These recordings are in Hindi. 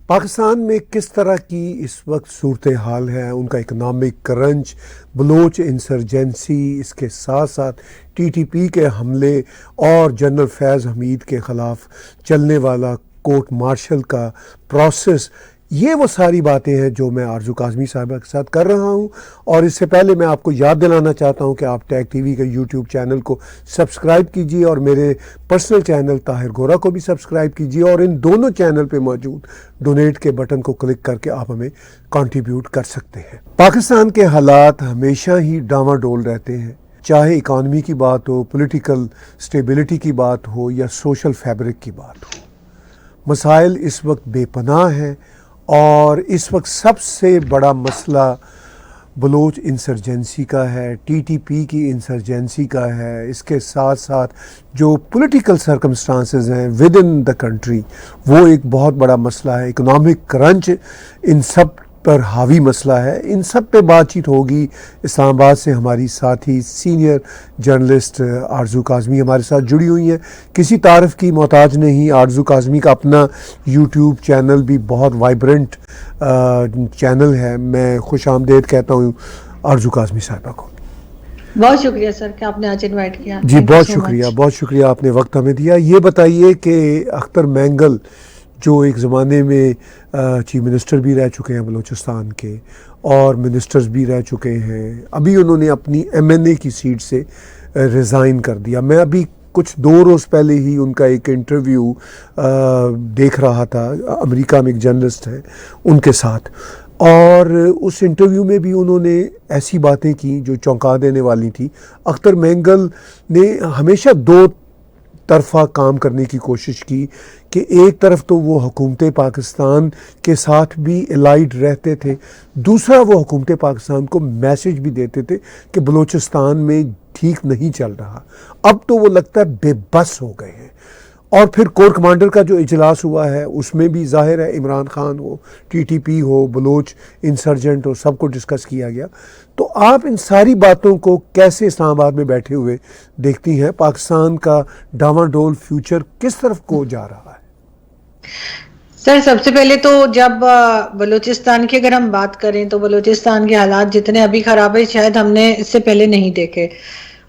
पाकिस्तान में किस तरह की इस वक्त सूरत हाल है, उनका इकनॉमिक क्रंच, बलोच इंसर्जेंसी, इसके साथ साथ टीटीपी के हमले और जनरल फैज़ हमीद के ख़िलाफ़ चलने वाला कोर्ट मार्शल का प्रोसेस, ये वो सारी बातें हैं जो मैं आरजू काज़मी साहिबा के साथ कर रहा हूं। और इससे पहले मैं आपको याद दिलाना चाहता हूं कि आप टैग टीवी के यूट्यूब चैनल को सब्सक्राइब कीजिए और मेरे पर्सनल चैनल ताहिर गोरा को भी सब्सक्राइब कीजिए और इन दोनों चैनल पे मौजूद डोनेट के बटन को क्लिक करके आप हमें कंट्रीब्यूट कर सकते हैं। पाकिस्तान के हालात हमेशा ही डामाडोल रहते हैं, चाहे इकानमी की बात हो, पॉलिटिकल स्टेबिलिटी की बात हो या सोशल फैब्रिक की बात हो। मसाइल इस वक्त बेपनाह हैं और इस वक्त सबसे बड़ा मसला बलोच इंसर्जेंसी का है, टीटीपी की इंसर्जेंसी का है। इसके साथ साथ जो पॉलिटिकल सर्कमस्टांसेस हैं विद इन द कंट्री, वो एक बहुत बड़ा मसला है। इकोनॉमिक क्रंच इन सब पर हावी मसला है। इन सब पे बातचीत होगी। इस्लामाबाद से हमारी साथी सीनियर जर्नलिस्ट आरजू काज़मी हमारे साथ जुड़ी हुई हैं। किसी तारीफ़ की मोहताज नहीं, आरजू काज़मी का अपना यूट्यूब चैनल भी बहुत वाइब्रेंट चैनल है। मैं खुश आमदेद कहता हूँ आरजू काज़मी साहिबा को। बहुत शुक्रिया सर कि आपने आज इनवाइट किया। जी बहुत शुक्रिया, बहुत शुक्रिया, आपने वक्त हमें दिया। ये बताइए कि अख्तर मैंगल जो एक ज़माने में चीफ मिनिस्टर भी रह चुके हैं बलूचिस्तान के और मिनिस्टर्स भी रह चुके हैं, अभी उन्होंने अपनी एमएनए की सीट से रिज़ाइन कर दिया। मैं अभी कुछ 2 रोज़ पहले ही उनका एक इंटरव्यू देख रहा था, अमेरिका में एक जर्नलिस्ट हैं उनके साथ, और उस इंटरव्यू में भी उन्होंने ऐसी बातें की जो चौंका देने वाली थी। अख्तर मैंगल ने हमेशा 2 तरफा काम करने की कोशिश की कि एक तरफ तो वो हुकूमत पाकिस्तान के साथ भी एलाइड रहते थे, दूसरा वो हुकूमत पाकिस्तान को मैसेज भी देते थे कि बलूचिस्तान में ठीक नहीं चल रहा। अब तो वो लगता है बेबस हो गए हैं। और फिर कोर कमांडर का जो इजलास हुआ है उसमें भी ज़ाहिर है इमरान खान हो, टीटीपी हो, बलोच इंसर्जेंट हो, सबको डिस्कस किया गया। तो आप इन सारी बातों को कैसे इस्लामाबाद में बैठे हुए देखती हैं? पाकिस्तान का डामाडोल फ्यूचर किस तरफ को जा रहा है? सर सबसे पहले तो जब बलूचिस्तान की अगर हम बात करें तो बलूचिस्तान के हालात जितने अभी खराब है शायद हमने इससे पहले नहीं देखे।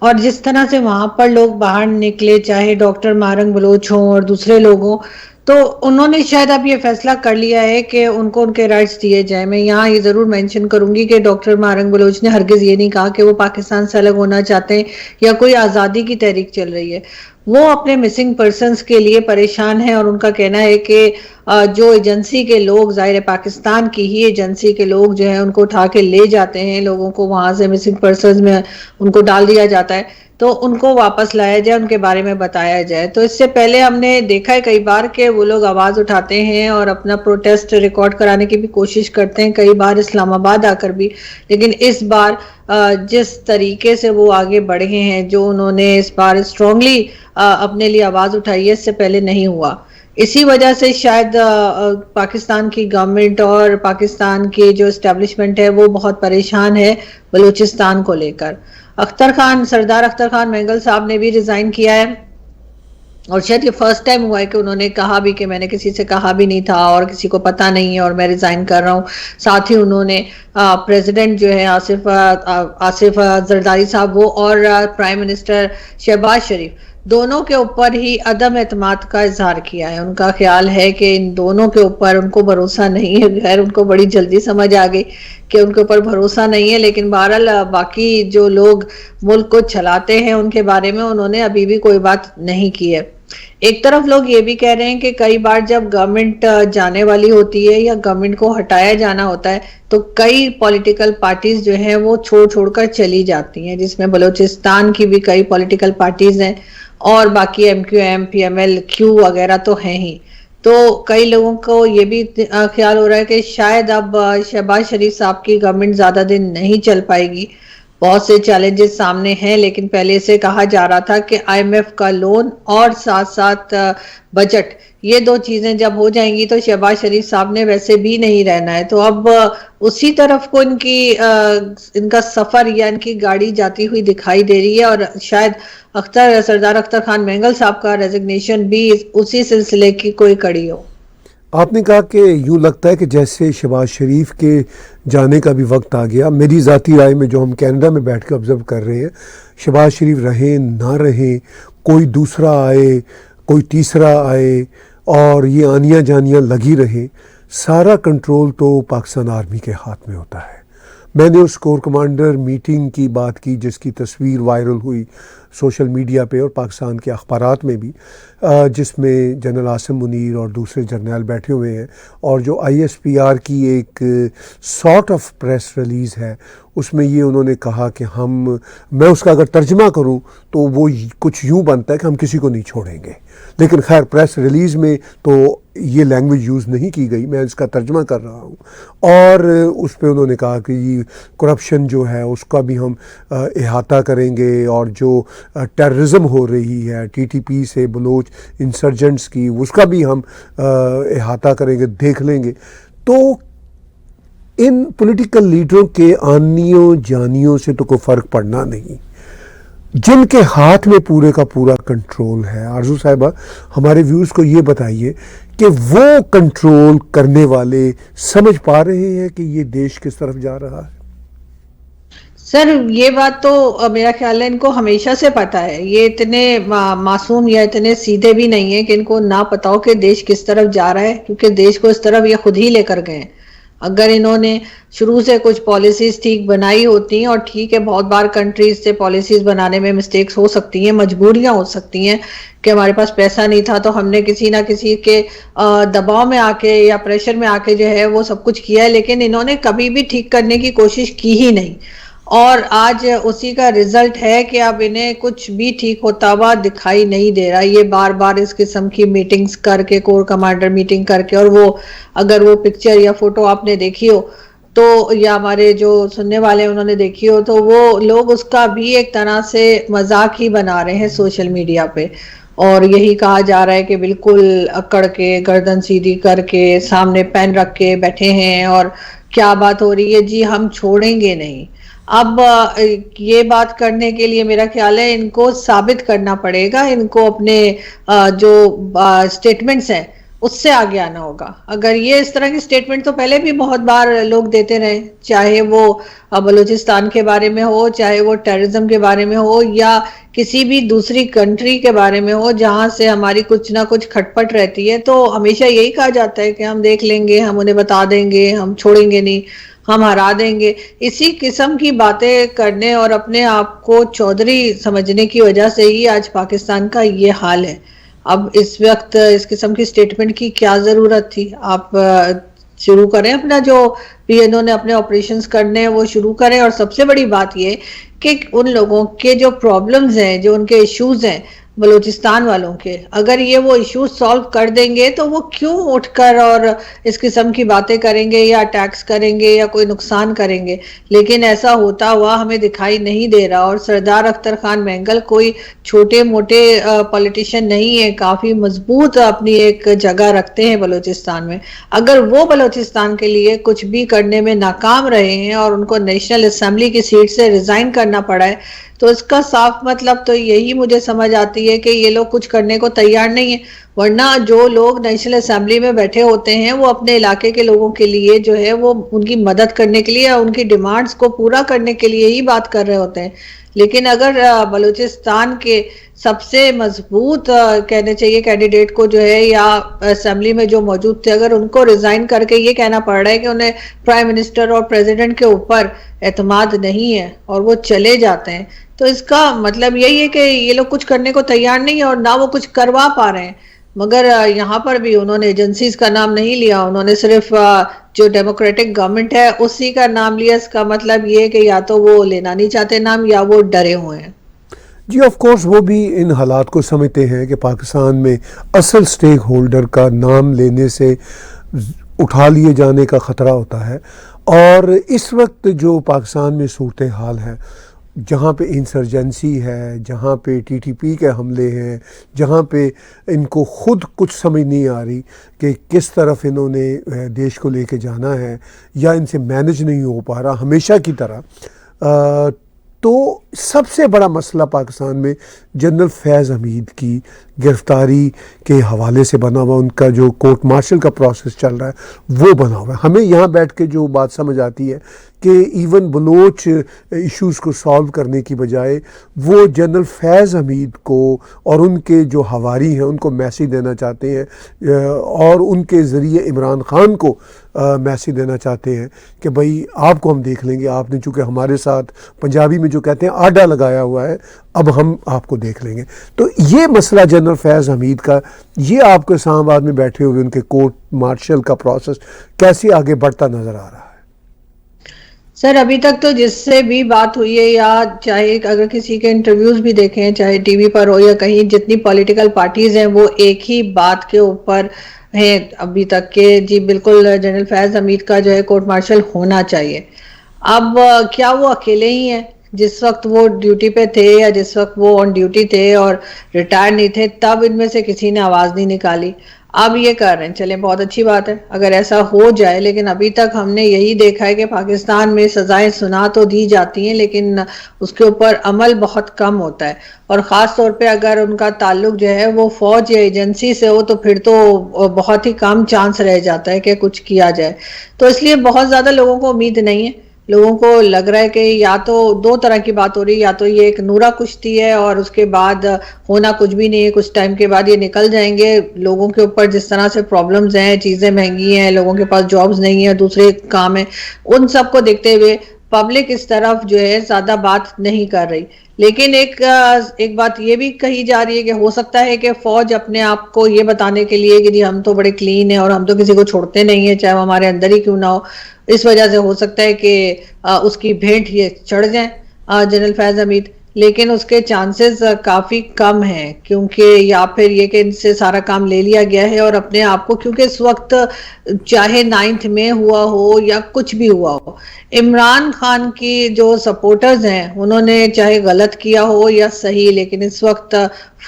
और जिस तरह से वहां पर लोग बाहर निकले, चाहे डॉक्टर मारंग बलोच हों और दूसरे लोग हों, तो उन्होंने शायद अब ये फैसला कर लिया है कि उनको उनके राइट्स दिए जाए। मैं यहाँ ये ज़रूर मेंशन करूंगी कि डॉक्टर मारंग बलोच ने हरगिज़ ये नहीं कहा कि वो पाकिस्तान से अलग होना चाहते हैं या कोई आज़ादी की तहरीक चल रही है। वो अपने मिसिंग पर्सनस के लिए परेशान है और उनका कहना है कि जो एजेंसी के लोग, ज़ाहिर है पाकिस्तान की ही एजेंसी के लोग जो है उनको उठा के ले जाते हैं, लोगों को वहां से मिसिंग पर्सनस में उनको डाल दिया जाता है, तो उनको वापस लाया जाए, उनके बारे में बताया जाए। तो इससे पहले हमने देखा है कई बार कि वो लोग आवाज़ उठाते हैं और अपना प्रोटेस्ट रिकॉर्ड कराने की भी कोशिश करते हैं, कई बार इस्लामाबाद आकर भी। लेकिन इस बार जिस तरीके से वो आगे बढ़े हैं, जो उन्होंने इस बार स्ट्रांगली अपने लिए आवाज़ उठाई है, इससे पहले नहीं हुआ। इसी वजह से शायद पाकिस्तान की गवर्नमेंट और पाकिस्तान की जो एस्टेब्लिशमेंट है वो बहुत परेशान है बलूचिस्तान को लेकर। सरदार अख्तर खान मैंगल साहब ने भी रिजाइन किया है और शायद ये फर्स्ट टाइम हुआ है कि उन्होंने कहा भी कि मैंने किसी से कहा भी नहीं था और किसी को पता नहीं है और मैं रिजाइन कर रहा हूँ। साथ ही उन्होंने प्रेसिडेंट जो है आसिफ जरदारी साहब वो और प्राइम मिनिस्टर शहबाज शरीफ दोनों के ऊपर ही अदम एतमाद का इजहार किया है। उनका ख्याल है कि इन दोनों के ऊपर उनको भरोसा नहीं है। खैर उनको बड़ी जल्दी समझ आ गई कि उनके ऊपर भरोसा नहीं है, लेकिन बहरहाल बाकी जो लोग मुल्क को चलाते हैं उनके बारे में उन्होंने अभी भी कोई बात नहीं की है। एक तरफ लोग ये भी कह रहे हैं कि कई बार जब गवर्नमेंट जाने वाली होती है या गवर्नमेंट को हटाया जाना होता है तो कई पॉलिटिकल पार्टीज जो हैं वो छोड़ चली जाती हैं, जिसमें बलूचिस्तान की भी कई पॉलिटिकल पार्टीज हैं और बाकी MQM, PML, Q वगैरह तो हैं ही। तो कई लोगों को ये भी ख्याल हो रहा है कि शायद अब शहबाज शरीफ साहब की गवर्नमेंट ज्यादा दिन नहीं चल पाएगी। बहुत से चैलेंजेस सामने हैं, लेकिन पहले से कहा जा रहा था कि IMF का लोन और साथ साथ बजट, ये 2 चीजें जब हो जाएंगी तो शहबाज शरीफ साहब ने वैसे भी नहीं रहना है। तो अब उसी तरफ को इनका सफर या इनकी गाड़ी जाती हुई दिखाई दे रही है और शायद सरदार अख्तर खान मैंगल साहब का रेजिग्नेशन भी उसी सिलसिले की कोई कड़ी हो। आपने कहा कि यूँ लगता है कि जैसे शहबाज शरीफ के जाने का भी वक्त आ गया। मेरी ज़ाती राय में, जो हम कनाडा में बैठ कर ऑब्ज़र्व कर रहे हैं, शहबाज शरीफ रहें ना रहें, कोई दूसरा आए, कोई तीसरा आए और ये आनियाँ जानियाँ लगी रहें, सारा कंट्रोल तो पाकिस्तान आर्मी के हाथ में होता है। मैंने उस कोर कमांडर मीटिंग की बात की जिसकी तस्वीर वायरल हुई सोशल मीडिया पे और पाकिस्तान के अखबारात में भी, जिसमें जनरल आसिम मुनीर और दूसरे जर्नल बैठे हुए हैं, और जो ISPR की एक सॉर्ट ऑफ प्रेस रिलीज़ है उसमें ये उन्होंने कहा कि मैं उसका अगर तर्जमा करूं तो वो कुछ यूं बनता है कि हम किसी को नहीं छोड़ेंगे, लेकिन खैर प्रेस रिलीज़ में तो ये लैंग्वेज यूज़ नहीं की गई, मैं इसका तर्जमा कर रहा हूँ। और उस पर उन्होंने कहा कि ये करप्शन जो है उसका भी हम इहाता करेंगे, और जो टेररिज्म हो रही है TTP से बलोच इंसर्जेंट्स की, उसका भी हम इहाता करेंगे, देख लेंगे। तो इन पॉलिटिकल लीडरों के आनियों जानियों से तो कोई फ़र्क पड़ना नहीं, जिनके हाथ में पूरे का पूरा कंट्रोल है। आरजू साहिबा, हमारे व्यूज़ को ये बताइए कि वो कंट्रोल करने वाले समझ पा रहे हैं कि ये देश किस तरफ जा रहा है? सर, ये बात तो मेरा ख्याल है इनको हमेशा से पता है। ये इतने मासूम या इतने सीधे भी नहीं है कि इनको ना पता हो कि देश किस तरफ जा रहा है, क्योंकि देश को इस तरफ ये खुद ही लेकर गए हैं। अगर इन्होंने शुरू से कुछ पॉलिसीज ठीक बनाई होती, और ठीक है बहुत बार कंट्रीज से पॉलिसीज बनाने में मिस्टेक्स हो सकती हैं, मजबूरियां हो सकती हैं कि हमारे पास पैसा नहीं था तो हमने किसी ना किसी के दबाव में आके या प्रेशर में आके जो है वो सब कुछ किया है, लेकिन इन्होंने कभी भी ठीक करने की कोशिश की ही नहीं। और आज उसी का रिजल्ट है कि अब इन्हें कुछ भी ठीक होता हुआ दिखाई नहीं दे रहा। ये बार बार इस किस्म की मीटिंग्स करके, कोर कमांडर मीटिंग करके, और वो अगर वो पिक्चर या फोटो आपने देखी हो तो, या हमारे जो सुनने वाले हैं उन्होंने देखी हो, तो वो लोग उसका भी एक तरह से मजाक ही बना रहे हैं सोशल मीडिया पे। और यही कहा जा रहा है कि बिल्कुल अकड़ के, गर्दन सीधी करके, सामने पेन रख के बैठे हैं, और क्या बात हो रही है जी, हम छोड़ेंगे नहीं। अब ये बात करने के लिए मेरा ख्याल है इनको साबित करना पड़ेगा, इनको अपने जो स्टेटमेंट्स हैं उससे आगे आना होगा। अगर ये इस तरह की स्टेटमेंट तो पहले भी बहुत बार लोग देते रहे, चाहे वो बलूचिस्तान के बारे में हो, चाहे वो टेररिज्म के बारे में हो, या किसी भी दूसरी कंट्री के बारे में हो जहां से हमारी कुछ ना कुछ खटपट रहती है, तो हमेशा यही कहा जाता है कि हम देख लेंगे, हम उन्हें बता देंगे, हम छोड़ेंगे नहीं, हम हरा देंगे। इसी किस्म की बातें करने और अपने आप को चौधरी समझने की वजह से ही आज पाकिस्तान का ये हाल है। अब इस वक्त इस किस्म की स्टेटमेंट की क्या जरूरत थी? आप शुरू करें अपना, जो भी इन्होंने अपने ऑपरेशंस करने हैं वो शुरू करें। और सबसे बड़ी बात ये कि उन लोगों के जो प्रॉब्लम्स हैं, जो उनके इश्यूज हैं बलूचिस्तान वालों के, अगर ये वो इश्यूज सॉल्व कर देंगे तो वो क्यों उठकर और इस किस्म की बातें करेंगे या अटैक्स करेंगे या कोई नुकसान करेंगे। लेकिन ऐसा होता हुआ हमें दिखाई नहीं दे रहा। और सरदार अख्तर खान मैंगल कोई छोटे मोटे पॉलिटिशियन नहीं है, काफी मजबूत अपनी एक जगह रखते हैं बलूचिस्तान में। अगर वो बलूचिस्तान के लिए कुछ भी करने में नाकाम रहे हैं और उनको नेशनल असेंबली की सीट से रिजाइन करना पड़ा है, तो इसका साफ मतलब तो यही मुझे समझ आती है कि ये लोग कुछ करने को तैयार नहीं है। वरना जो लोग नेशनल असेंबली में बैठे होते हैं वो अपने इलाके के लोगों के लिए जो है वो उनकी मदद करने के लिए या उनकी डिमांड्स को पूरा करने के लिए ही बात कर रहे होते हैं। लेकिन अगर बलूचिस्तान के सबसे मजबूत कहने चाहिए कैंडिडेट को जो है, या असेंबली में जो मौजूद थे, अगर उनको रिजाइन करके ये कहना पड़ रहा है कि उन्हें प्राइम मिनिस्टर और प्रेसिडेंट के ऊपर एतमाद नहीं है और वो चले जाते हैं, तो इसका मतलब यही है कि ये लोग कुछ करने को तैयार नहीं है और ना वो कुछ करवा पा रहे हैं। मगर यहाँ पर भी उन्होंने एजेंसीज का नाम नहीं लिया, उन्होंने सिर्फ जो डेमोक्रेटिक गवर्नमेंट है उसी का नाम लिया। इसका मतलब ये है कि या तो वो लेना नहीं चाहते नाम, या वो डरे हुए हैं। जी ऑफ कोर्स, वो भी इन हालात को समझते हैं कि पाकिस्तान में असल स्टेक होल्डर का नाम लेने से उठा लिए जाने का ख़तरा होता है। और इस वक्त जो पाकिस्तान में सूरत हाल है, जहाँ पे इंसर्जेंसी है, जहाँ पे TTP के हमले हैं, जहाँ पे इनको खुद कुछ समझ नहीं आ रही कि किस तरफ इन्होंने देश को लेके जाना है, या इनसे मैनेज नहीं हो पा रहा हमेशा की तरह। तो सबसे बड़ा मसला पाकिस्तान में जनरल फैज़ हमीद की गिरफ्तारी के हवाले से बना हुआ, उनका जो कोर्ट मार्शल का प्रोसेस चल रहा है वो बना हुआ है। हमें यहाँ बैठ के जो बात समझ आती है कि इवन बलोच इश्यूज़ को सॉल्व करने की बजाय वो जनरल फैज़ हमीद को और उनके जो हवारी हैं उनको मैसेज देना चाहते हैं और उनके ज़रिए इमरान ख़ान को मैसेज देना चाहते हैं कि भाई आपको हम देख लेंगे, आपने चूँकि हमारे साथ पंजाबी में जो कहते हैं आडा लगाया हुआ है, अब हम आपको देख लेंगे। तो ये मसला जनरल फैज़ हमीद का, ये आपको इस्लामाबाद में बैठे हुए उनके कोर्ट मार्शल का प्रोसेस कैसे आगे बढ़ता नज़र आ रहा है? सर अभी तक तो जिससे भी बात हुई है, या चाहे अगर किसी के इंटरव्यूज भी देखें, चाहे टीवी पर हो या कहीं, जितनी पॉलिटिकल पार्टीज हैं वो एक ही बात के ऊपर हैं अभी तक के, जी बिल्कुल जनरल फैज हमीद का जो है कोर्ट मार्शल होना चाहिए। अब क्या वो अकेले ही हैं? जिस वक्त वो ड्यूटी पे थे या जिस वक्त वो ऑन ड्यूटी थे और रिटायर नहीं थे, तब इनमें से किसी ने आवाज नहीं निकाली। अब ये कर रहे हैं, चलें बहुत अच्छी बात है अगर ऐसा हो जाए, लेकिन अभी तक हमने यही देखा है कि पाकिस्तान में सजाएं सुना तो दी जाती हैं लेकिन उसके ऊपर अमल बहुत कम होता है, और ख़ास तौर पे अगर उनका ताल्लुक जो है वो फौज या एजेंसी से हो तो फिर तो बहुत ही कम चांस रह जाता है कि कुछ किया जाए। तो इसलिए बहुत ज़्यादा लोगों को उम्मीद नहीं है। लोगों को लग रहा है कि या तो दो तरह की बात हो रही है, या तो ये एक नूरा कुश्ती है और उसके बाद होना कुछ भी नहीं है, कुछ टाइम के बाद ये निकल जाएंगे। लोगों के ऊपर जिस तरह से प्रॉब्लम्स हैं, चीज़ें महंगी हैं, लोगों के पास जॉब्स नहीं है, दूसरे काम है, उन सब को देखते हुए पब्लिक इस तरफ जो है ज़्यादा बात नहीं कर रही। लेकिन एक बात ये भी कही जा रही है कि हो सकता है कि फौज अपने आप को ये बताने के लिए कि जी हम तो बड़े क्लीन है और हम तो किसी को छोड़ते नहीं है, चाहे वो हमारे अंदर ही क्यों ना हो, इस वजह से हो सकता है कि उसकी भेंट ये चढ़ जाए जनरल फैज हमीद। लेकिन उसके चांसेस काफ़ी कम हैं, क्योंकि या फिर ये कि इनसे सारा काम ले लिया गया है और अपने आप को, क्योंकि इस वक्त चाहे 9th में हुआ हो या कुछ भी हुआ हो, इमरान खान की जो सपोर्टर्स हैं उन्होंने चाहे गलत किया हो या सही, लेकिन इस वक्त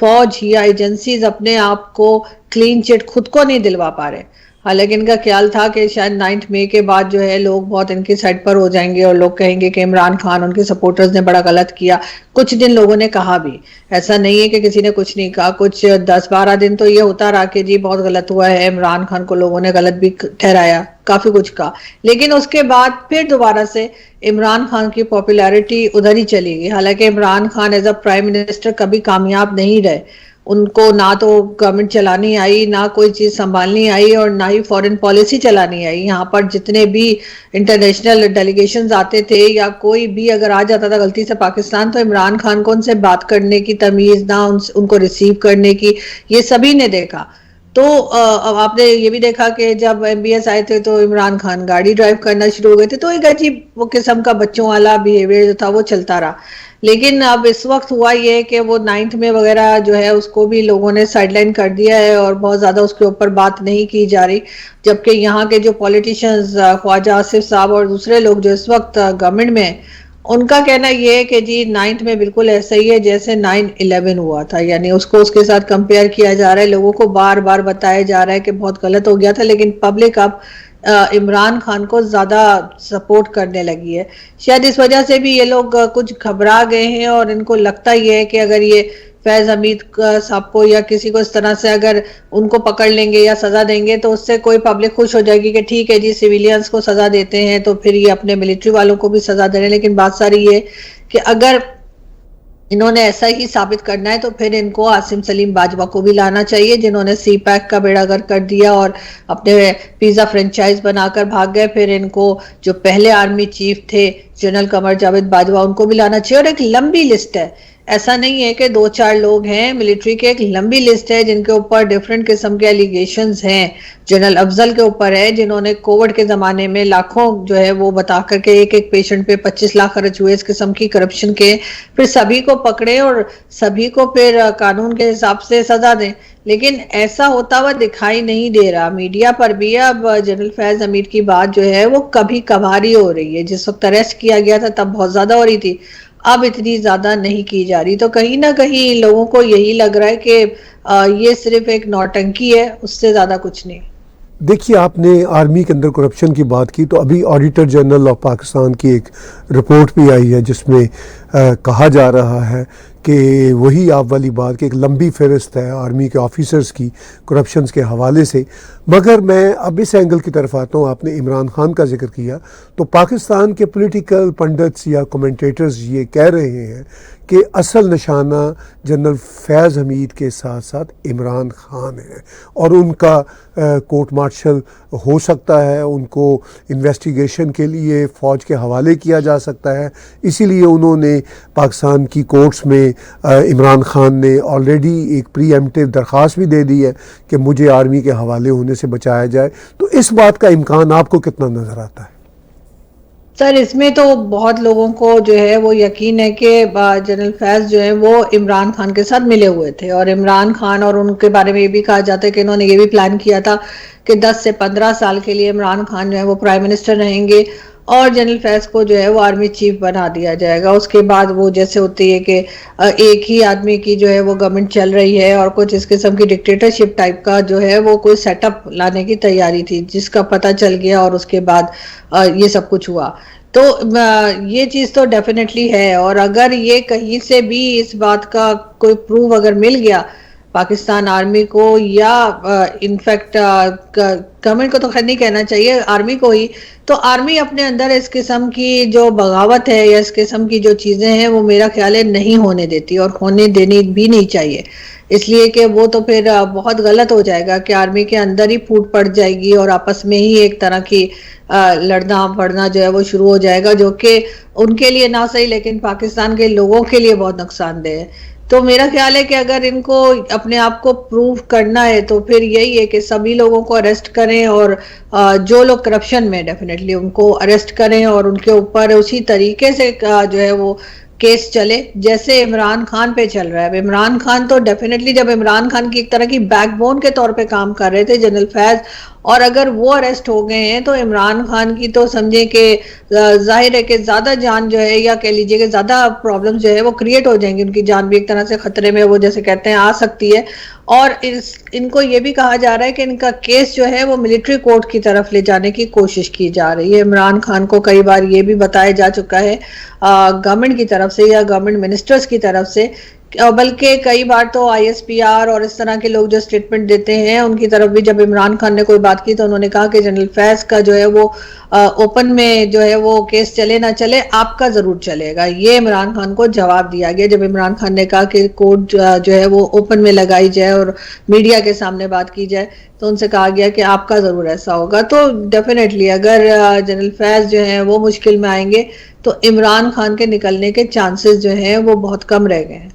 फौज या एजेंसीज अपने आप को क्लीन चिट खुद को नहीं दिलवा पा रहे। हालांकि इनका ख्याल था कि शायद 9 मई के बाद जो है लोग बहुत इनकी साइड पर हो जाएंगे और लोग कहेंगे कि इमरान खान उनके सपोर्टर्स ने बड़ा गलत किया। कुछ दिन लोगों ने कहा भी, ऐसा नहीं है कि किसी ने कुछ नहीं कहा, कुछ 10-12 दिन तो ये होता रहा कि जी बहुत गलत हुआ है, इमरान खान को लोगों ने गलत भी ठहराया, काफी कुछ कहा। लेकिन उसके बाद फिर दोबारा से इमरान खान की पॉपुलैरिटी उधर ही चली गई। हालांकि Imran Khan as a prime minister कभी कामयाब नहीं रहे, उनको ना तो गवर्नमेंट चलानी आई, ना कोई चीज़ संभालनी आई और ना ही फॉरेन पॉलिसी चलानी आई। यहाँ पर जितने भी इंटरनेशनल डेलीगेशंस आते थे या कोई भी अगर आ जाता था गलती से पाकिस्तान, तो इमरान खान को उनसे बात करने की तमीज़ ना, उनको रिसीव करने की, ये सभी ने देखा। तो अब आपने ये भी देखा कि जब MBS आए थे तो इमरान खान गाड़ी ड्राइव करना शुरू हो गए थे, तो एक अजीब वो किस्म का बच्चों वाला बिहेवियर जो था वो चलता रहा। लेकिन अब इस वक्त हुआ ये कि वो 9th में वगैरह जो है उसको भी लोगों ने साइडलाइन कर दिया है और बहुत ज़्यादा उसके ऊपर बात नहीं की जा रही, जबकि यहाँ के जो पॉलिटिशियंस ख्वाजा आसिफ साहब और दूसरे लोग जो इस वक्त गवर्नमेंट में, उनका कहना यह है कि जी 9th में बिल्कुल ऐसा ही है जैसे 9/11 हुआ था, यानी उसको उसके साथ कंपेयर किया जा रहा है। लोगों को बार बार बताया जा रहा है कि बहुत गलत हो गया था, लेकिन पब्लिक अब इमरान खान को ज़्यादा सपोर्ट करने लगी है। शायद इस वजह से भी ये लोग कुछ घबरा गए हैं और इनको लगता ही है कि अगर ये फैज़ हमीद साहब को या किसी को इस तरह से अगर उनको पकड़ लेंगे या सज़ा देंगे तो उससे कोई पब्लिक खुश हो जाएगी कि ठीक है जी सिविलियंस को सज़ा देते हैं तो फिर ये अपने मिलिट्री वालों को भी सज़ा दे रहे हैं। लेकिन बात सारी ये कि अगर इन्होंने ऐसा ही साबित करना है तो फिर इनको आसिम सलीम बाजवा को भी लाना चाहिए, जिन्होंने CPAC का बेड़ागर कर दिया और अपने पिज़्ज़ा फ्रेंचाइज बनाकर भाग गए। फिर इनको जो पहले आर्मी चीफ थे जनरल कमर जावेद बाजवा, उनको भी लाना चाहिए। और एक लंबी लिस्ट है, ऐसा नहीं है कि 2-4 लोग हैं, मिलिट्री के एक लंबी लिस्ट है जिनके ऊपर डिफरेंट किस्म के एलिगेशंस हैं। जनरल अफजल के ऊपर है जिन्होंने कोविड के ज़माने में लाखों जो है वो बता करके एक पेशेंट पे 25 लाख खर्च हुए, इस किस्म की करप्शन के, फिर सभी को पकड़े और सभी को फिर कानून के हिसाब से सजा दें। लेकिन ऐसा होता हुआ दिखाई नहीं दे रहा। मीडिया पर भी अब जनरल फैज़ हमीद की बात जो है वो कभी कभार ही हो रही है। जिस वक्त अरेस्ट किया गया था तब बहुत ज़्यादा हो रही थी, अब इतनी ज़्यादा नहीं की जा रही। तो कहीं ना कहीं लोगों को यही लग रहा है कि ये सिर्फ एक नौटंकी है, उससे ज़्यादा कुछ नहीं। देखिए, आपने आर्मी के अंदर करप्शन की बात की, तो अभी ऑडिटर जनरल ऑफ पाकिस्तान की एक रिपोर्ट भी आई है जिसमें कहा जा रहा है कि वही आप वाली बात कि एक लंबी फहरिस्त है आर्मी के ऑफिसर्स की करप्शंस के हवाले से। मगर मैं अब इस एंगल की तरफ आता हूँ, आपने इमरान खान का जिक्र किया, तो पाकिस्तान के पॉलिटिकल पंडित्स या कमेंटेटर्स ये कह रहे हैं कि असल निशाना जनरल फैज़ हमीद के साथ साथ इमरान खान है और उनका कोर्ट मार्शल हो सकता है, उनको इन्वेस्टिगेशन के लिए फ़ौज के हवाले किया जा सकता है। इसीलिए उन्होंने पाकिस्तान की कोर्ट्स में इमरान खान ने ऑलरेडी एक प्रीएम्प्टिव दरख्वास्त भी दे दी है कि मुझे आर्मी के हवाले होने से बचाया जाए। तो इस बात का इम्कान आपको कितना नज़र आता है? सर, इसमें तो बहुत लोगों को जो है वो यकीन है कि जनरल फैज जो है वो इमरान खान के साथ मिले हुए थे, और इमरान खान और उनके बारे में ये भी कहा जाता है कि इन्होंने ये भी प्लान किया था कि 10 से 15 साल के लिए इमरान खान जो है वो प्राइम मिनिस्टर रहेंगे और जनरल फैज को जो है वो आर्मी चीफ बना दिया जाएगा। उसके बाद वो जैसे होती है कि एक ही आदमी की जो है वो गवर्नमेंट चल रही है और कुछ इस किस्म की डिक्टेटरशिप टाइप का जो है वो कोई सेटअप लाने की तैयारी थी, जिसका पता चल गया और उसके बाद ये सब कुछ हुआ। तो ये चीज़ तो डेफिनेटली है, और अगर ये कहीं से भी इस बात का कोई प्रूफ अगर मिल गया पाकिस्तान आर्मी को या इनफैक्ट गवर्नमेंट को तो खैर नहीं कहना चाहिए, आर्मी को ही, तो आर्मी अपने अंदर इस किस्म की जो बगावत है या इस किस्म की जो चीज़ें हैं वो मेरा ख्याल है नहीं होने देती और होने देनी भी नहीं चाहिए। इसलिए कि वो तो फिर बहुत गलत हो जाएगा कि आर्मी के अंदर ही फूट पड़ जाएगी और आपस में ही एक तरह की लड़ना पड़ना जो है वो शुरू हो जाएगा, जो कि उनके लिए ना सही लेकिन पाकिस्तान के लोगों के लिए बहुत नुकसानदेह है। तो मेरा ख्याल है कि अगर इनको अपने आप को प्रूव करना है तो फिर यही है कि सभी लोगों को अरेस्ट करें और जो लोग करप्शन में डेफिनेटली उनको अरेस्ट करें और उनके ऊपर उसी तरीके से जो है वो केस चले जैसे इमरान खान पे चल रहा है। इमरान खान तो डेफिनेटली, जब इमरान खान की एक तरह की बैकबोन के तौर पे काम कर रहे थे जनरल फैज, और अगर वो अरेस्ट हो गए हैं तो इमरान खान की तो समझे कि जाहिर है कि ज़्यादा जान जो है या कह लीजिए कि ज़्यादा प्रॉब्लम जो है वो क्रिएट हो जाएंगी, उनकी जान भी एक तरह से खतरे में वो जैसे कहते हैं आ सकती है। और इनको ये भी कहा जा रहा है कि इनका केस जो है वो मिलिट्री कोर्ट की तरफ ले जाने की कोशिश की जा रही है। इमरान खान को कई बार ये भी बताया जा चुका है गवर्नमेंट की तरफ से या गवर्नमेंट मिनिस्टर्स की तरफ से, बल्कि कई बार तो आईएसपीआर और इस तरह के लोग जो स्टेटमेंट देते हैं उनकी तरफ भी जब इमरान खान ने कोई बात की तो उन्होंने कहा कि जनरल फैज का जो है वो ओपन में जो है वो केस चले ना चले, आपका जरूर चलेगा। ये इमरान खान को जवाब दिया गया जब इमरान खान ने कहा कि कोर्ट जो है वो ओपन में लगाई जाए और मीडिया के सामने बात की जाए, तो उनसे कहा गया कि आपका जरूर ऐसा होगा। तो डेफिनेटली अगर जनरल फैज जो है वो मुश्किल में आएंगे तो इमरान खान के निकलने के चांसेस जो हैं वो बहुत कम रह गए हैं।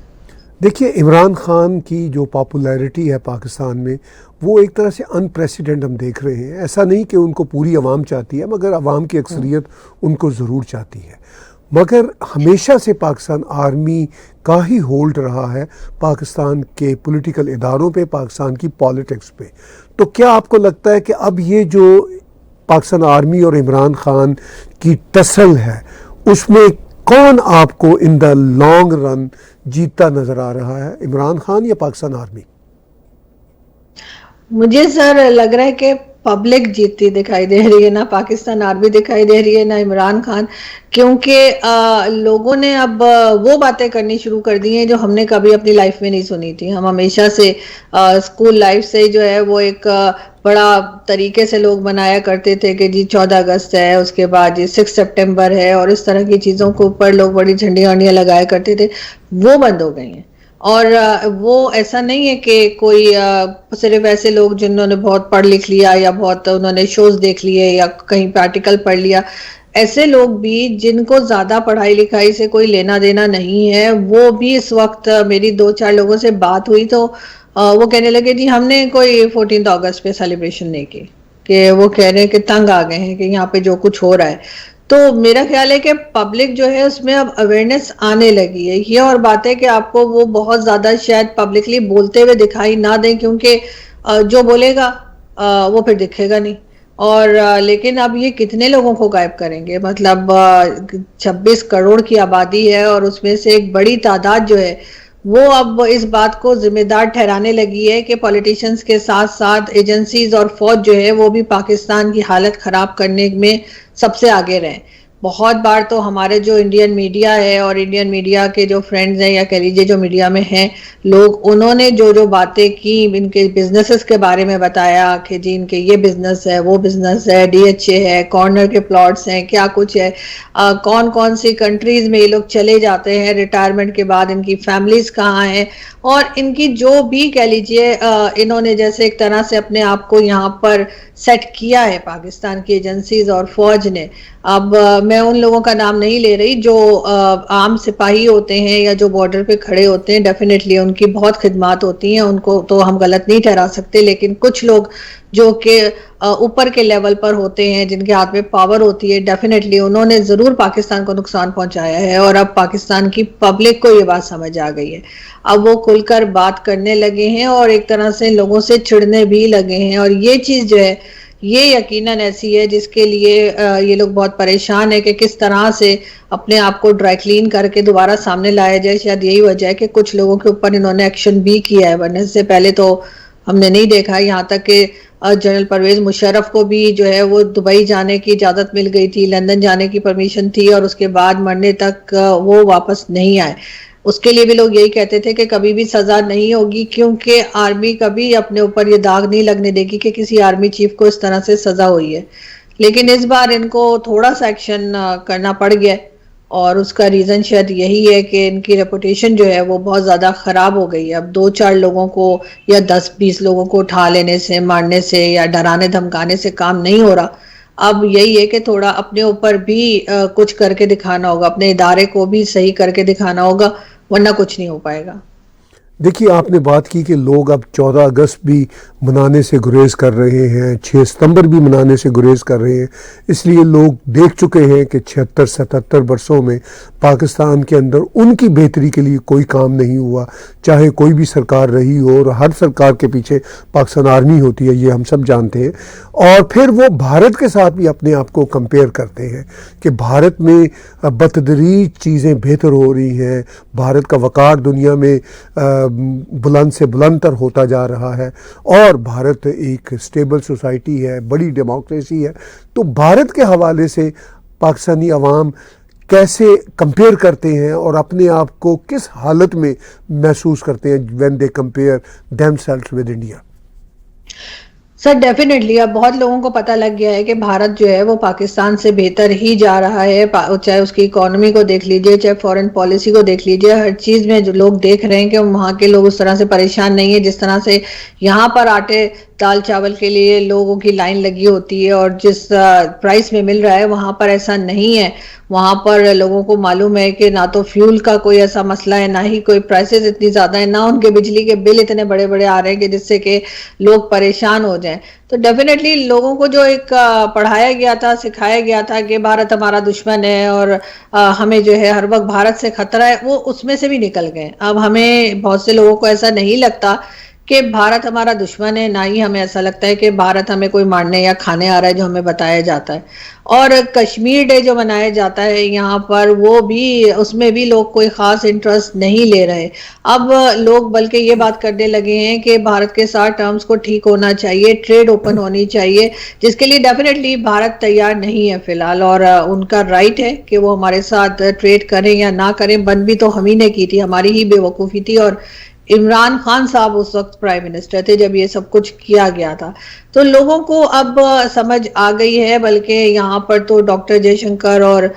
देखिए, इमरान खान की जो पॉपुलैरिटी है पाकिस्तान में वो एक तरह से अनप्रेसिडेंट हम देख रहे हैं। ऐसा नहीं कि उनको पूरी आवाम चाहती है, मगर आवाम की अक्सरियत उनको ज़रूर चाहती है। मगर हमेशा से पाकिस्तान आर्मी का ही होल्ड रहा है पाकिस्तान के पॉलिटिकल इदारों पे, पाकिस्तान की पॉलिटिक्स पे। तो क्या आपको लगता है कि अब ये जो पाकिस्तान आर्मी और इमरान खान की टसल है उसमें कौन आपको इन द लॉन्ग रन जीतता नजर आ रहा है, इमरान खान या पाकिस्तान आर्मी? मुझे सर लग रहा है कि पब्लिक जीतती दिखाई दे रही है, ना पाकिस्तान आर्मी दिखाई दे रही है ना इमरान खान, क्योंकि लोगों ने अब वो बातें करनी शुरू कर दी हैं जो हमने कभी अपनी लाइफ में नहीं सुनी थी। हम हमेशा से स्कूल लाइफ से जो है वो एक बड़ा तरीके से लोग बनाया करते थे कि जी 14 अगस्त है, उसके बाद जी 6 सितंबर है, और इस तरह की चीज़ों के ऊपर लोग बड़ी झंडियाँ वंडियाँ लगाया करते थे। वो बंद हो गई हैं। और वो ऐसा नहीं है कि कोई सिर्फ ऐसे लोग जिन्होंने बहुत पढ़ लिख लिया या बहुत उन्होंने शोज देख लिए या कहीं पे आर्टिकल पढ़ लिया, ऐसे लोग भी जिनको ज्यादा पढ़ाई लिखाई से कोई लेना देना नहीं है, वो भी इस वक्त मेरी 2-4 लोगों से बात हुई तो वो कहने लगे जी हमने कोई 14 अगस्त पे सेलिब्रेशन नहीं की, कि वो कह रहे हैं कि तंग आ गए हैं कि यहाँ पे जो कुछ हो रहा है। तो मेरा ख्याल है कि पब्लिक जो है उसमें अब अवेयरनेस आने लगी है। ये और बात है कि आपको वो बहुत ज़्यादा शायद पब्लिकली बोलते हुए दिखाई ना दें, क्योंकि जो बोलेगा वो फिर दिखेगा नहीं। और लेकिन अब ये कितने लोगों को गायब करेंगे? मतलब 26 करोड़ की आबादी है और उसमें से एक बड़ी तादाद जो है वो अब इस बात को जिम्मेदार ठहराने लगी है कि पॉलिटिशियंस के साथ साथ एजेंसीज और फौज जो है वो भी पाकिस्तान की हालत खराब करने में सबसे आगे रहे। बहुत बार तो हमारे जो इंडियन मीडिया है और इंडियन मीडिया के जो फ्रेंड्स हैं या कह लीजिए जो मीडिया में हैं लोग, उन्होंने जो जो बातें की, इनके बिजनेसेस के बारे में बताया कि जी इनके ये बिजनेस है, वो बिजनेस है, डीएचए है, कॉर्नर के प्लॉट्स हैं, क्या कुछ है, कौन कौन सी कंट्रीज में ये लोग चले जाते हैं रिटायरमेंट के बाद, इनकी फैमिलीज कहाँ हैं, और इनकी जो भी कह लीजिए इन्होंने जैसे एक तरह से अपने आप को यहाँ पर सेट किया है पाकिस्तान की एजेंसीज और फौज ने। अब मैं उन लोगों का नाम नहीं ले रही जो आम सिपाही होते हैं या जो बॉर्डर पे खड़े होते हैं, डेफिनेटली उनकी बहुत खिदमत होती हैं, उनको तो हम गलत नहीं ठहरा सकते, लेकिन कुछ लोग जो कि ऊपर के लेवल पर होते हैं, जिनके हाथ में पावर होती है, डेफिनेटली उन्होंने जरूर पाकिस्तान को नुकसान पहुंचाया है। और अब पाकिस्तान की पब्लिक को ये बात समझ आ गई है, अब वो खुलकर बात करने लगे हैं और एक तरह से लोगों से चिढ़ने भी लगे हैं। और ये चीज जो है ये यकीनन ऐसी है जिसके लिए ये लोग बहुत परेशान है कि किस तरह से अपने आप को ड्राई क्लीन करके दोबारा सामने लाया जाए। शायद यही वजह है कि कुछ लोगों के ऊपर इन्होंने एक्शन भी किया है, वरना इससे पहले तो हमने नहीं देखा। यहाँ तक कि जनरल परवेज मुशर्रफ को भी जो है वो दुबई जाने की इजाज़त मिल गई थी, लंदन जाने की परमिशन थी, और उसके बाद मरने तक वो वापस नहीं आए। उसके लिए भी लोग यही कहते थे कि कभी भी सजा नहीं होगी, क्योंकि आर्मी कभी अपने ऊपर ये दाग नहीं लगने देगी कि किसी आर्मी चीफ को इस तरह से सजा हुई है। लेकिन इस बार इनको थोड़ा सा एक्शन करना पड़ गया, और उसका रीज़न शायद यही है कि इनकी रेपुटेशन जो है वो बहुत ज़्यादा ख़राब हो गई है। अब 2-4 लोगों को या 10-20 लोगों को उठा लेने से, मारने से या डराने धमकाने से काम नहीं हो रहा। अब यही है कि थोड़ा अपने ऊपर भी कुछ करके दिखाना होगा, अपने इदारे को भी सही करके दिखाना होगा, वरना कुछ नहीं हो पाएगा। देखिए, आपने बात की कि लोग अब 14 अगस्त भी मनाने से गुरेज कर रहे हैं, 6 सितंबर भी मनाने से गुरेज कर रहे हैं। इसलिए लोग देख चुके हैं कि 76-77 वर्षों में पाकिस्तान के अंदर उनकी बेहतरी के लिए कोई काम नहीं हुआ, चाहे कोई भी सरकार रही हो, और हर सरकार के पीछे पाकिस्तान आर्मी होती है, ये हम सब जानते हैं। और फिर वो भारत के साथ भी अपने आप को कंपेयर करते हैं कि भारत में बतदरीज चीज़ें बेहतर हो रही हैं, भारत का वक़ार दुनिया में बुलंद से बुलंदतर होता जा रहा है, और भारत एक स्टेबल सोसाइटी है, बड़ी डेमोक्रेसी है। तो भारत के हवाले से पाकिस्तानी अवाम कैसे कंपेयर करते हैं और अपने आप को किस हालत में महसूस करते हैं when they compare themselves with India? Sir definitely अब बहुत लोगों को पता लग गया है कि भारत जो है वो पाकिस्तान से बेहतर ही जा रहा है, चाहे उसकी इकोनॉमी को देख लीजिए, चाहे फॉरेन पॉलिसी को देख लीजिए, हर चीज़ में जो लोग देख रहे हैं कि वहाँ के लोग उस तरह से परेशान नहीं है जिस तरह से यहाँ पर आटे दाल चावल के लिए लोगों की लाइन लगी होती है, और जिस प्राइस में मिल रहा है वहाँ पर ऐसा नहीं है। वहाँ पर लोगों को मालूम है कि ना तो फ्यूल का कोई ऐसा मसला है, ना ही कोई प्राइसेस इतनी ज़्यादा है, ना उनके बिजली के बिल इतने बड़े बड़े आ रहे हैं कि जिससे कि लोग परेशान हो जाएं। तो डेफिनेटली लोगों को जो एक पढ़ाया गया था, सिखाया गया था कि भारत हमारा दुश्मन है और हमें जो है हर वक्त भारत से खतरा है, वो उसमें से भी निकल गए। अब हमें बहुत से लोगों को ऐसा नहीं लगता कि भारत हमारा दुश्मन है, ना ही हमें ऐसा लगता है कि भारत हमें कोई मारने या खाने आ रहा है जो हमें बताया जाता है। और कश्मीर डे जो मनाया जाता है यहाँ पर, वो भी, उसमें भी लोग कोई ख़ास इंटरेस्ट नहीं ले रहे। अब लोग बल्कि ये बात करने लगे हैं कि भारत के साथ टर्म्स को ठीक होना चाहिए, ट्रेड ओपन होनी चाहिए, जिसके लिए डेफिनेटली भारत तैयार नहीं है फिलहाल, और उनका राइट है कि वो हमारे साथ ट्रेड करें या ना करें। बंद भी तो हम ही ने की थी, हमारी ही बेवकूफ़ी थी, और इमरान खान साहब उस वक्त प्राइम मिनिस्टर थे जब ये सब कुछ किया गया था। तो लोगों को अब समझ आ गई है, बल्कि यहाँ पर तो डॉक्टर जयशंकर और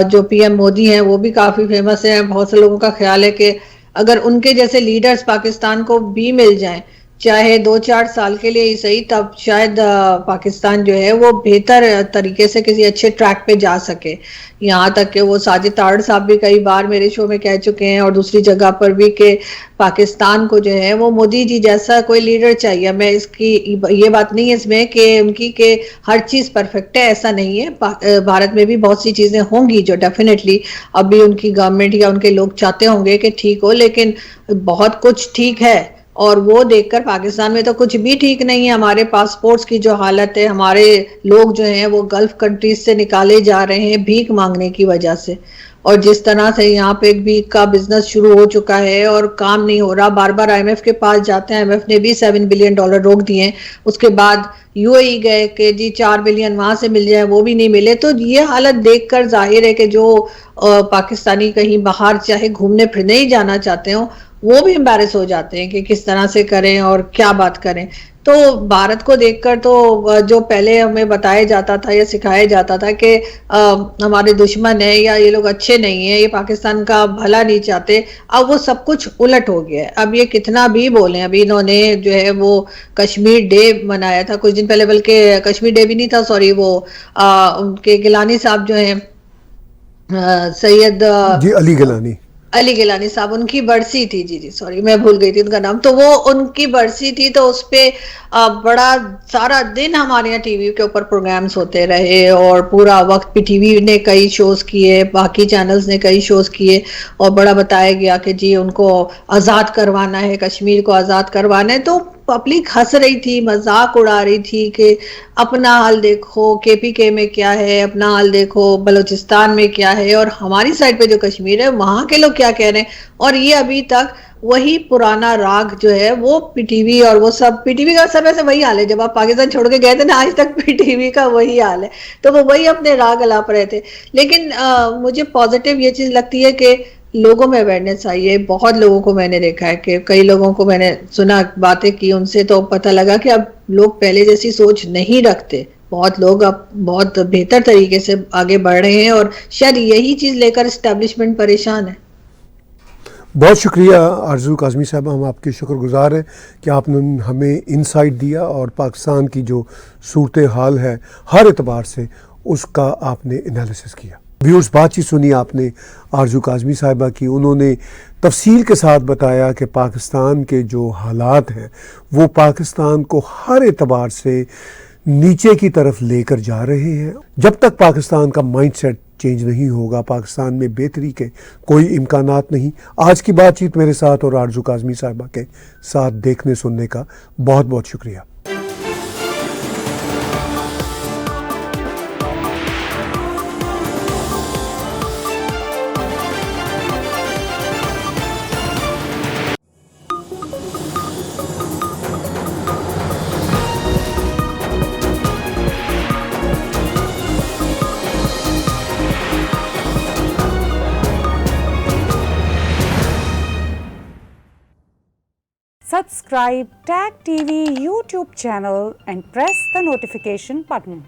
जो पीएम मोदी हैं वो भी काफ़ी फेमस हैं। बहुत से लोगों का ख्याल है कि अगर उनके जैसे लीडर्स पाकिस्तान को भी मिल जाएं, चाहे 2-4 साल के लिए ही सही, तब शायद पाकिस्तान जो है वो बेहतर तरीके से किसी अच्छे ट्रैक पे जा सके। यहाँ तक कि वो साजिद तारड़ साहब भी कई बार मेरे शो में कह चुके हैं और दूसरी जगह पर भी कि पाकिस्तान को जो है वो मोदी जी जैसा कोई लीडर चाहिए। मैं इसकी ये बात नहीं है इसमें कि उनकी के हर चीज़ परफेक्ट है, ऐसा नहीं है। भारत में भी बहुत सी चीज़ें होंगी जो डेफिनेटली अभी उनकी गवर्नमेंट या उनके लोग चाहते होंगे कि ठीक हो, लेकिन बहुत कुछ ठीक है। और वो देखकर पाकिस्तान में तो कुछ भी ठीक नहीं है। हमारे पासपोर्ट्स की जो हालत है, हमारे लोग जो हैं वो गल्फ कंट्रीज से निकाले जा रहे हैं भीख मांगने की वजह से, और जिस तरह से यहाँ पे भी का बिजनेस शुरू हो चुका है और काम नहीं हो रहा, बार बार आईएमएफ के पास जाते हैं, आईएमएफ ने भी $7 बिलियन रोक दिए, उसके बाद यूएई गए कि जी 4 बिलियन वहां से मिल जाए, वो भी नहीं मिले। तो ये हालत देखकर जाहिर है कि जो पाकिस्तानी कहीं बाहर चाहे घूमने फिरने ही जाना चाहते हो, वो भी एम्बेरस हो जाते हैं कि किस तरह से करें और क्या बात करें। तो भारत को देखकर तो जो पहले हमें बताया जाता था या सिखाया जाता था कि हमारे दुश्मन है या ये लोग अच्छे नहीं है, ये पाकिस्तान का भला नहीं चाहते, अब वो सब कुछ उलट हो गया है। अब ये कितना भी बोले, अभी इन्होंने जो है वो कश्मीर डे मनाया था कुछ दिन पहले, बल्कि कश्मीर डे भी नहीं था, सॉरी, वो उनके गिलानी साहब जो है, सैयद जी अली गिलानी साहब, उनकी बरसी थी, जी जी सॉरी मैं भूल गई थी उनका नाम। तो वो उनकी बरसी थी, तो उस पे बड़ा सारा दिन हमारे यहाँ टीवी के ऊपर प्रोग्राम्स होते रहे और पूरा वक्त पीटीवी ने कई शोज किए, बाकी चैनल्स ने कई शोज किए और बड़ा बताया गया कि जी उनको आज़ाद करवाना है, कश्मीर को आज़ाद करवाना है। तो पब्लिक हंस रही थी, मजाक उड़ा रही थी कि अपना हाल देखो केपीके में क्या है, अपना हाल देखो बलूचिस्तान में क्या है, और हमारी साइड पे जो कश्मीर है वहां के लोग क्या कह रहे हैं। और ये अभी तक वही पुराना राग जो है वो पीटीवी और वो सब, पीटीवी का समय से वही हाल है, जब आप पाकिस्तान छोड़ के गए थे ना, आज तक पीटीवी का वही हाल है। तो वो वही अपने राग अलाप रहे थे। लेकिन मुझे पॉजिटिव ये चीज लगती है कि लोगों में अवेयरनेस आई है। बहुत लोगों को मैंने देखा है कि कई लोगों को मैंने सुना, बातें की उनसे, तो पता लगा कि अब लोग पहले जैसी सोच नहीं रखते। बहुत लोग अब बहुत बेहतर तरीके से आगे बढ़ रहे हैं और शायद यही चीज लेकर एस्टेब्लिशमेंट परेशान है। बहुत शुक्रिया आरजू काज़मी साहब, हम आपके शुक्रगुजार हैं कि आपने हमें इंसाइट दिया और पाकिस्तान की जो सूरत हाल है हर एतबार से उसका आपने एनालिसिस किया। व्यूअर्स, बातचीत सुनी आपने आरजू काज़मी साहिबा की। उन्होंने तफसील के साथ बताया कि पाकिस्तान के जो हालात हैं वो पाकिस्तान को हर एतबार से नीचे की तरफ लेकर जा रहे हैं। जब तक पाकिस्तान का माइंडसेट चेंज नहीं होगा, पाकिस्तान में बेहतरी के कोई इम्कानात नहीं। आज की बातचीत मेरे साथ और आरजू काज़मी साहिबा के साथ देखने सुनने का बहुत बहुत शुक्रिया। Subscribe TAG TV YouTube channel and press the notification button.